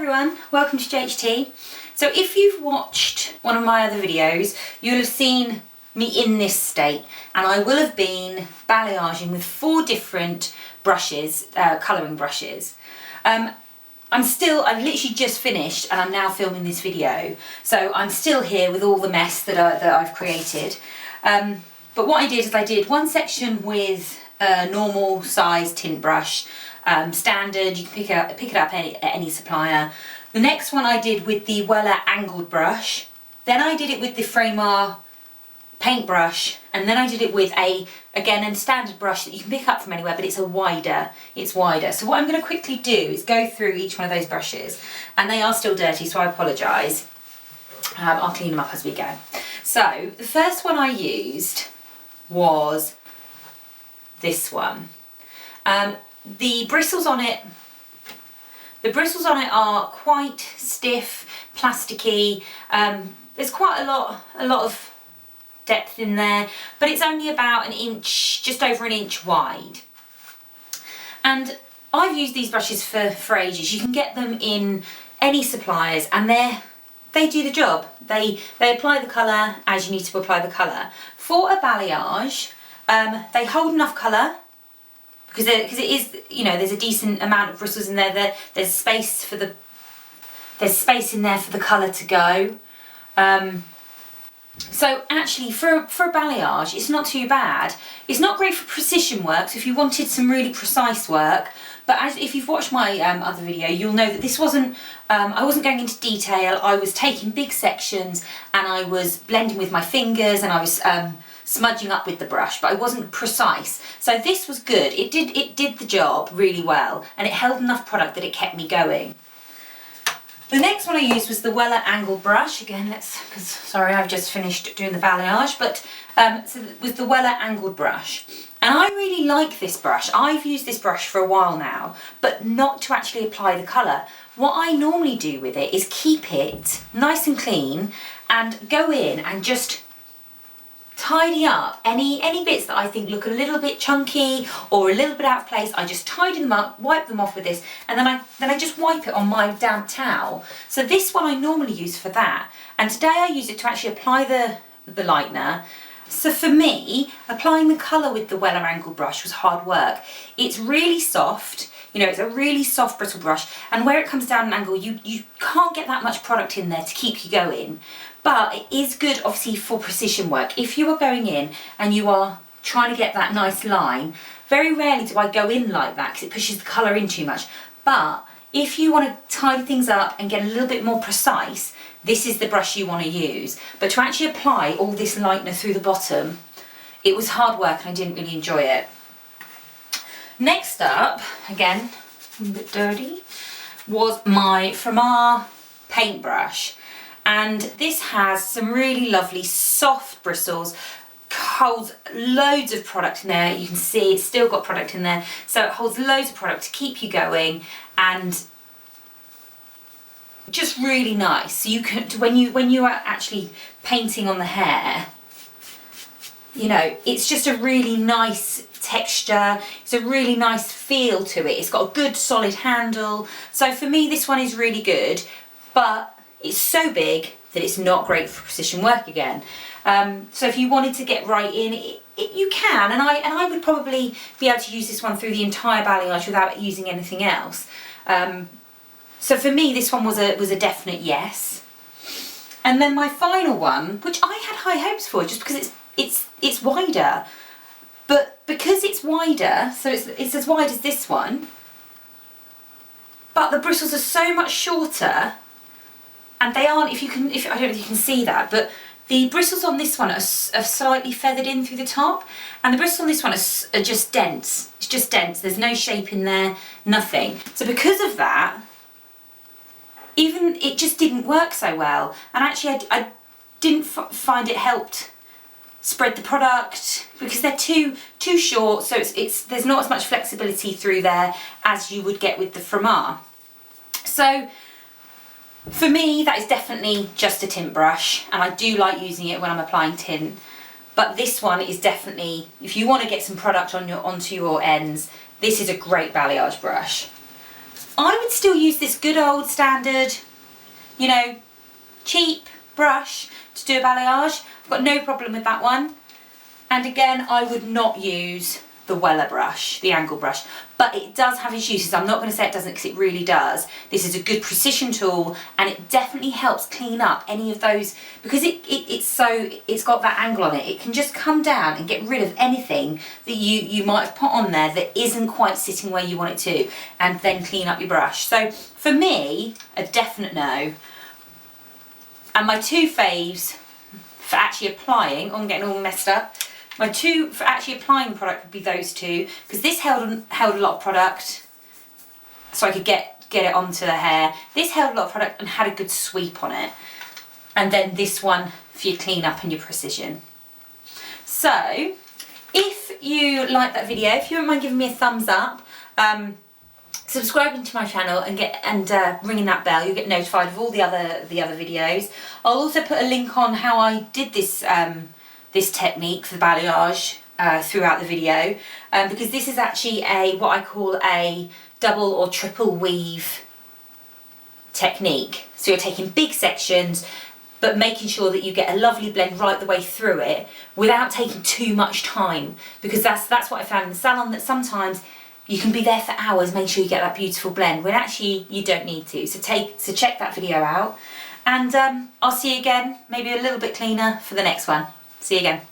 everyone, welcome to JHT. So if you've watched one of my other videos, you'll have seen me in this state, and I will have been balayaging with 4 different brushes, colouring brushes. I've literally just finished and I'm now filming this video, so I'm still here with all the mess that I've created. But what I did is I did one section with a normal size tint brush, standard, you can pick it up at any supplier. The next one I did with the Wella angled brush, then I did it with the Framar paintbrush, and then I did it with a standard brush that you can pick up from anywhere, but it's wider. So what I'm going to quickly do is go through each one of those brushes, and they are still dirty, so I apologise. I'll clean them up as we go. So the first one I used was this one. The bristles on it are quite stiff, plasticky. There's quite a lot of depth in there, but it's only about an inch, just over an inch wide. And I've used these brushes for ages. You can get them in any suppliers, and they do the job. They apply the colour as you need to apply the colour. For a balayage, they hold enough colour, because it is, you know, there's a decent amount of bristles in there. There's space in there for the colour to go. So actually, for a balayage, it's not too bad. It's not great for precision work, so if you wanted some really precise work, but if you've watched my other video, you'll know that this wasn't, I wasn't going into detail. I was taking big sections and I was blending with my fingers, and I was smudging up with the brush, but I wasn't precise. So this was good. It did the job really well, and it held enough product that it kept me going. The next one I used was the Wella angled brush. Again, sorry, I've just finished doing the balayage, but so with the Wella angled brush. And I really like this brush. I've used this brush for a while now, but not to actually apply the colour. What I normally do with it is keep it nice and clean and go in and just tidy up any bits that I think look a little bit chunky or a little bit out of place. I just tidy them up, wipe them off with this, and then I just wipe it on my damp towel. So this one I normally use for that, and today I use it to actually apply the lightener. So for me, applying the colour with the Wella angled brush was hard work. It's really soft, you know, it's a really soft brittle brush, and where it comes down an angle, you can't get that much product in there to keep you going. But it is good, obviously, for precision work. If you are going in and you are trying to get that nice line, very rarely do I go in like that because it pushes the colour in too much. But if you want to tidy things up and get a little bit more precise, this is the brush you want to use. But to actually apply all this lightener through the bottom, it was hard work and I didn't really enjoy it. Next up, again, a bit dirty, was my Framar paintbrush. And this has some really lovely soft bristles, holds loads of product in there. You can see it's still got product in there, so it holds loads of product to keep you going, and just really nice. So you can, when you are actually painting on the hair, you know, it's just a really nice texture. It's a really nice feel to it. It's got a good solid handle. So for me, this one is really good, but it's so big that it's not great for precision work again. So if you wanted to get right in, you can, and I would probably be able to use this one through the entire balayage without using anything else. So for me, this one was a definite yes. And then my final one, which I had high hopes for, just because it's wider, but because it's wider, so it's as wide as this one, but the bristles are so much shorter. And they aren't, I don't know if you can see that, but the bristles on this one are slightly feathered in through the top, and the bristles on this one are just dense. It's just dense. There's no shape in there, nothing. So because of that, even it just didn't work so well. And actually, I didn't find it helped spread the product because they're too short. So there's not as much flexibility through there as you would get with the Framar. So for me, that is definitely just a tint brush, and I do like using it when I'm applying tint. But this one is definitely, if you want to get some product onto your ends, this is a great balayage brush. I would still use this good old standard, you know, cheap brush to do a balayage. I've got no problem with that one. And again, I would not use the Wella brush, the angle brush, but it does have its uses. I'm not going to say it doesn't, because it really does. This is a good precision tool, and it definitely helps clean up any of those, because it's got that angle on it. It can just come down and get rid of anything that you might have put on there that isn't quite sitting where you want it to, and then clean up your brush. So for me, a definite no. And my two faves for actually applying, I'm getting all messed up. My two for actually applying the product would be those two, because this held a lot of product, so I could get it onto the hair. This held a lot of product and had a good sweep on it. And then this one for your clean up and your precision. So, if you like that video, if you wouldn't mind giving me a thumbs up, subscribing to my channel and ringing that bell, you'll get notified of all the other videos. I'll also put a link on how I did this this technique for the balayage throughout the video, because this is actually what I call a double or triple weave technique. So you're taking big sections but making sure that you get a lovely blend right the way through it without taking too much time, because that's what I found in the salon, that sometimes you can be there for hours, make sure you get that beautiful blend, when actually you don't need to. So check that video out, and I'll see you again, maybe a little bit cleaner for the next one. See you again.